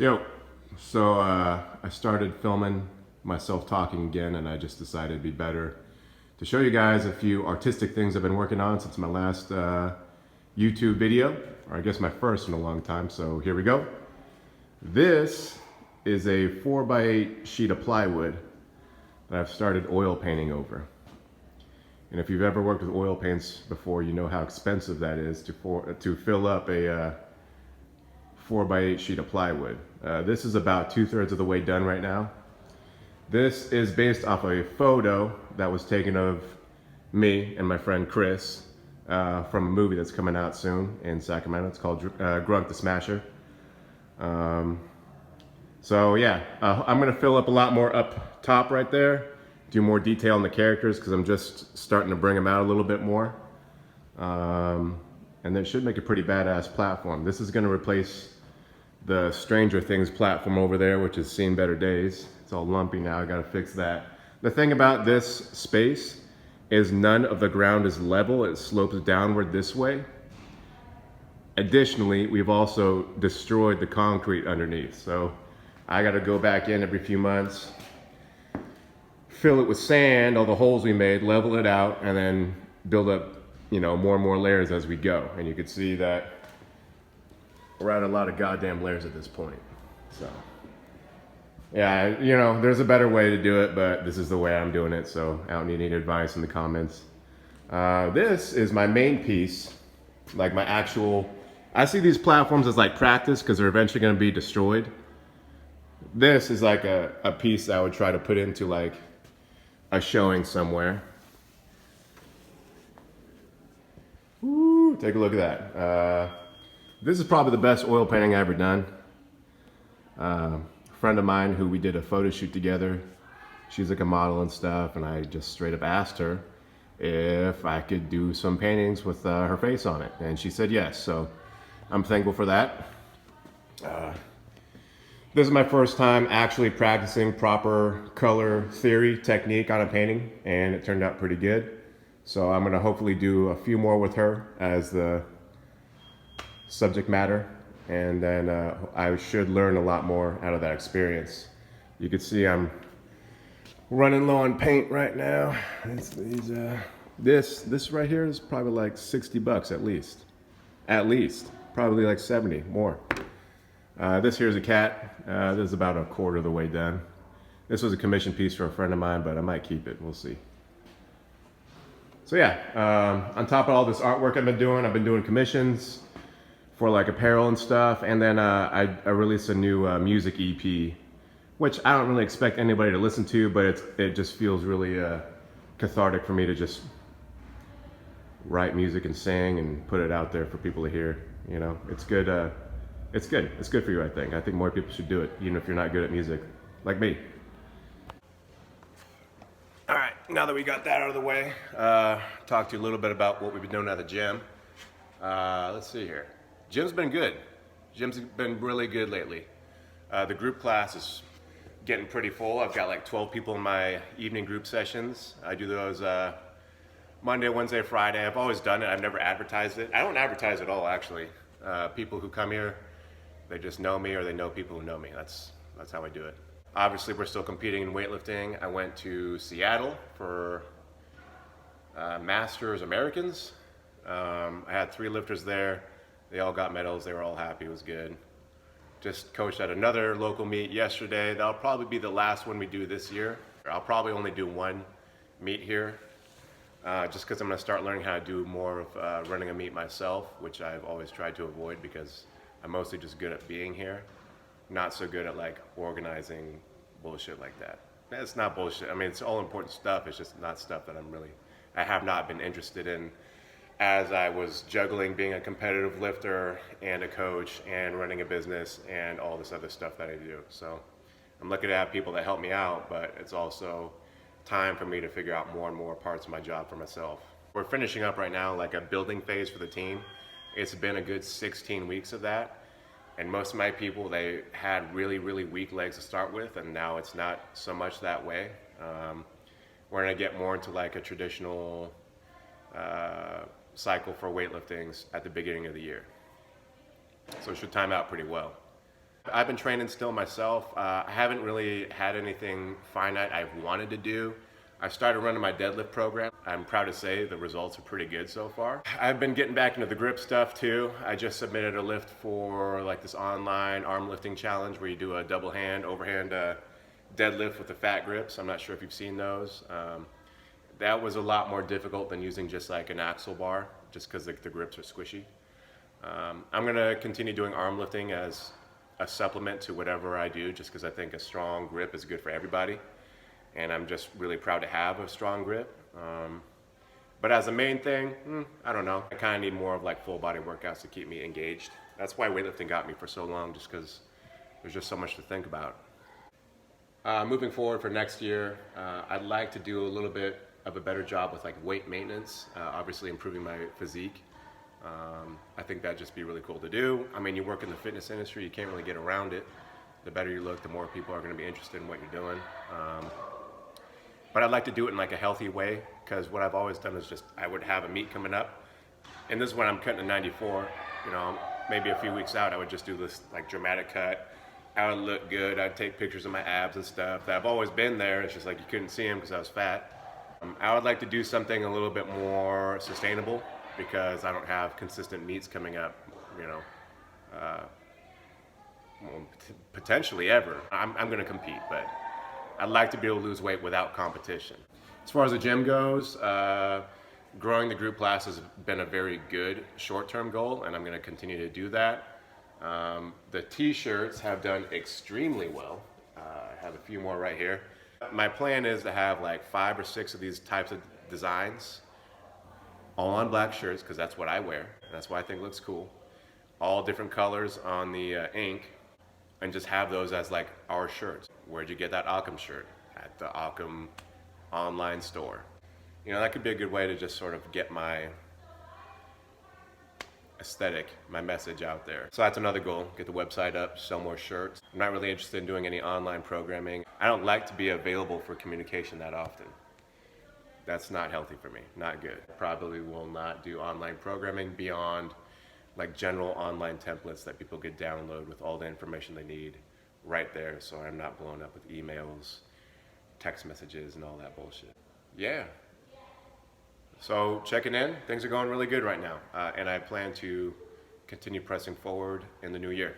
Yo, so I started filming myself talking again, and I just decided it'd be better to show you guys a few artistic things I've been working on since my last YouTube video, or I guess my first in a long time. So here we go. This is a 4x8 sheet of plywood that I've started oil painting over. And if you've ever worked with oil paints before, you know how expensive that is to fill up a 4x8 sheet of plywood. This is about 2/3 of the way done right now. This is based off a photo that was taken of me and my friend Chris from a movie that's coming out soon in Sacramento. It's called Grunk the Smasher. So yeah, I'm gonna fill up a lot more up top right there, do more detail on the characters because I'm just starting to bring them out a little bit more. And that should make a pretty badass platform. This is gonna replace the Stranger Things platform over there, which has seen better days. It's all lumpy now, I gotta fix that. The thing about this space is none of the ground is level, it slopes downward this way. Additionally, we've also destroyed the concrete underneath, so I gotta go back in every few months, fill it with sand, all the holes we made, level it out, and then build up, more and more layers as we go. And you can see that we're at a lot of goddamn layers at this point. So, yeah, there's a better way to do it, but this is the way I'm doing it, so I don't need any advice in the comments. This is my main piece, like my actual, I see these platforms as like practice because they're eventually gonna be destroyed. This is like a piece that I would try to put into like a showing somewhere. Ooh, take a look at that. This is probably the best oil painting I've ever done. A friend of mine who we did a photo shoot together, she's like a model and stuff, and I just straight up asked her if I could do some paintings with her face on it, and she said yes, so I'm thankful for that. This is my first time actually practicing proper color theory technique on a painting, and it turned out pretty good. So I'm gonna hopefully do a few more with her as the subject matter, and then I should learn a lot more out of that experience. You can see I'm running low on paint right now. This right here is probably like 60 bucks at least, probably like 70 more. This here is a cat. This is about a quarter of the way done. This was a commission piece for a friend of mine, but I might keep it, we'll see. So yeah, on top of all this artwork I've been doing commissions for like apparel and stuff, and then I released a new music EP, which I don't really expect anybody to listen to, but it just feels really cathartic for me to just write music and sing and put it out there for people to hear. It's good. It's good for you, I think. I think more people should do it, even if you're not good at music, like me. All right, now that we got that out of the way, talk to you a little bit about what we've been doing at the gym. Let's see here. Gym's been good. Gym's been really good lately. The group class is getting pretty full. I've got like 12 people in my evening group sessions. I do those Monday, Wednesday, Friday. I've always done it. I've never advertised it. I don't advertise at all, actually. People who come here, they just know me, or they know people who know me. That's how I do it. Obviously, we're still competing in weightlifting. I went to Seattle for Masters Americans. I had 3 lifters there. They all got medals. They were all happy. It was good. Just coached at another local meet yesterday. That'll probably be the last one we do this year. I'll probably only do one meet here, just because I'm going to start learning how to do more of running a meet myself, which I've always tried to avoid because I'm mostly just good at being here, not so good at like organizing bullshit like that. It's not bullshit. I mean, it's all important stuff. It's just not stuff that I have not been interested in as I was juggling being a competitive lifter and a coach and running a business and all this other stuff that I do. So I'm lucky to have people that help me out, but it's also time for me to figure out more and more parts of my job for myself. We're finishing up right now like a building phase for the team. It's been a good 16 weeks of that. And most of my people, they had really, really weak legs to start with, and now it's not so much that way. We're gonna get more into like a traditional cycle for weightlifting at the beginning of the year. So it should time out pretty well. I've been training still myself. I haven't really had anything finite I've wanted to do. I started running my deadlift program. I'm proud to say the results are pretty good so far. I've been getting back into the grip stuff too. I just submitted a lift for like this online arm lifting challenge where you do a double hand, overhand deadlift with the fat grips. I'm not sure if you've seen those. That was a lot more difficult than using just like an axle bar, just because the grips are squishy. I'm gonna continue doing arm lifting as a supplement to whatever I do, just because I think a strong grip is good for everybody. And I'm just really proud to have a strong grip. But as a main thing, I don't know. I kind of need more of like full body workouts to keep me engaged. That's why weightlifting got me for so long, just because there's just so much to think about. Moving forward for next year, I'd like to do a little bit of a better job with like weight maintenance, obviously improving my physique. I think that'd just be really cool to do. I mean, you work in the fitness industry, you can't really get around it. The better you look, the more people are going to be interested in what you're doing. But I'd like to do it in like a healthy way, because what I've always done is just, I would have a meet coming up, and this is when I'm cutting a 94, you know, maybe a few weeks out, I would just do this like dramatic cut. I would look good, I'd take pictures of my abs and stuff. I've always been there, it's just like you couldn't see them because I was fat. I would like to do something a little bit more sustainable, because I don't have consistent meets coming up, you know, well, potentially ever. I'm going to compete, but I'd like to be able to lose weight without competition. As far as the gym goes, growing the group class has been a very good short-term goal, and I'm going to continue to do that. The t-shirts have done extremely well. I have a few more right here. My plan is to have like 5 or 6 of these types of designs, all on black shirts, because that's what I wear, and that's what I think looks cool. All different colors on the ink, and just have those as like our shirts. Where'd you get that Occam shirt? At the Occam online store. You know, that could be a good way to just sort of get my aesthetic, my message out there. So that's another goal, get the website up, sell more shirts. I'm not really interested in doing any online programming. I don't like to be available for communication that often. That's not healthy for me, not good. Probably will not do online programming beyond like general online templates that people could download with all the information they need right there, so I'm not blown up with emails, text messages, and all that bullshit. Yeah. So checking in, things are going really good right now, and I plan to continue pressing forward in the new year.